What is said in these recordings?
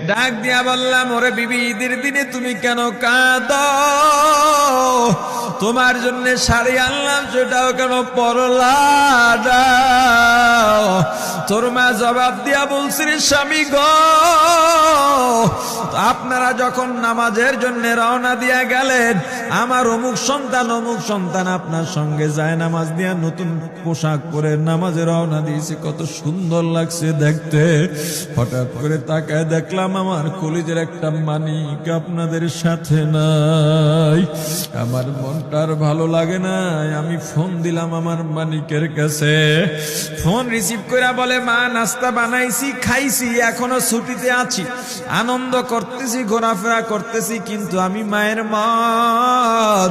ডাক দিয়া বললাম, ওরে বিবি, ঈদের দিনে তুমি কেন কাঁদো? তোমার জন্য শাড়ি আনলাম, সেটাও কেন পরলা না? তোর মা জবাব দিয়া বলছে, রে স্বামী গো, আপনারা যখন নামাজের জন্য রওনা দিয়া গেলেন, আমার অমুক সন্তান আপনার সঙ্গে যায় নামাজ দিয়া নতুন পোশাক পরে নামাজে রওনা দিয়েছে, কত সুন্দর লাগছে দেখতে। হঠাৎ করে তাকায় দেখলাম আমার কলিজের একটা মানিক আপনাদের সাথে নাই। আমার মনটার ভালো লাগে না। আমি ফোন দিলাম আমার মানিকের কাছে। ফোন রিসিভ করে বলে, মা, নাস্তা বানাইছি, খাইছি, এখনো ছুটিতে আছি, আনন্দ করতেছি, ঘোরাফেরা করতেছি, কিন্তু আমি মায়ের মন।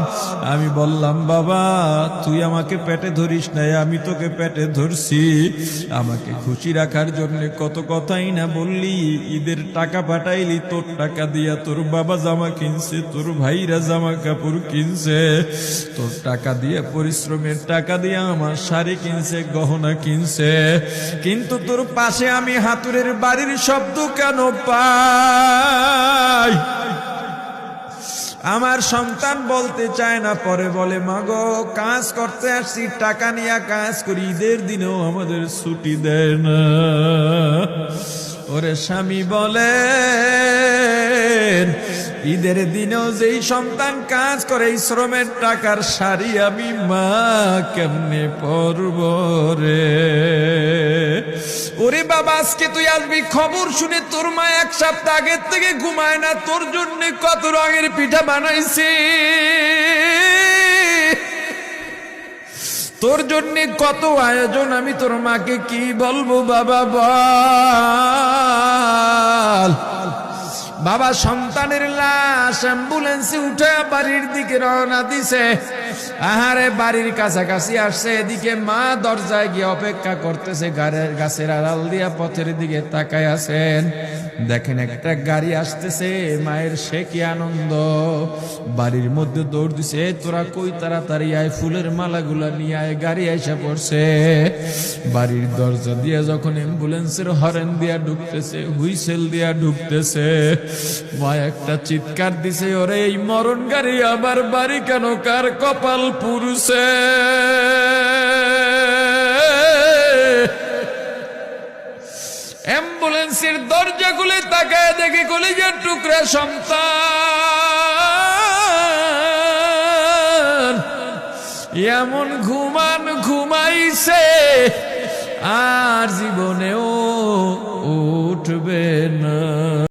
আমি বললাম, বাবা, তুই আমাকে পেটে ধরিস নাই, আমি তোকে পেটে ধরছি। আমাকে খুশি রাখার জন্য কত কথাই না বললি। ঈদের টাকা পাঠাইলি, তোর টাকা দিয়া তোর বাবা জামা কিনছে, তোর ভাইরা জামা কাপড় কিনছে, তোর টাকা দিয়ে, পরিশ্রমের টাকা দিয়ে আমার শাড়ি কিনছে, গহনা কিনছে, কিন্তু তোর পাশে আমি হাতুড়ের বাড়ির শব্দ কেন পাই? আমার সন্তান বলতে চায় না, পরে বলে, মাগো, কাজ করতে আসছি, টাকা নিয়ে কাজ করি, ঈদের দিনেও আমাদের ছুটি দেয় না। ওরে স্বামী বলেন, ঈদের দিনেও যেই সন্তান কাজ করে, এই শ্রমের টাকার শাড়ি আমি মা কেমনে পরব রে? ওরে বাবা, আজকে তুই আসবি, খবর শুনে তোর মা এক সপ্তাহ আগের থেকে ঘুমায় না, তোর জন্য কত রঙের পিঠা বানাইছি, তোর জন্য কত আয়োজন, আমি তোর মাকে কি বলবো বাবা বল? বাবা সন্তানের লাশ অ্যাম্বুলেন্সে উঠে বাড়ির দিকে রওনা দিছে। আহারে, বাড়ির কাছাকাছি আসছে, এদিকে মা দরজায় গিয়ে অপেক্ষা করতেছে, গাছের আড়াল দিয়া পথের দিকে তাকায় আছেন। দেখেন একটা গাড়ি আসতেছে, মায়ের সে কি আনন্দ, বাড়ির মধ্যে দৌড় দিছে, তোরা কই, তাড়াতাড়ি আয়, ফুলের মালাগুলা নিয়ে আয়, গাড়ি এসে পড়ছে। বাড়ির দরজা দিয়ে যখন অ্যাম্বুলেন্সের হরেন দিয়া ঢুকতেছে, হুইসেল দিয়া ঢুকতেছে, মা একটা চিৎকার দিছে, ওরে এই মরণ গাড়ি আমার বাড়ি কেন, কার কপাল পুরুষে? অ্যাম্বুলেন্সের দরজা খুলে তাকায় দেখে কলিজার টুকরা সন্তান এমন ঘুমাইছে, আর জীবনেও উঠবে না।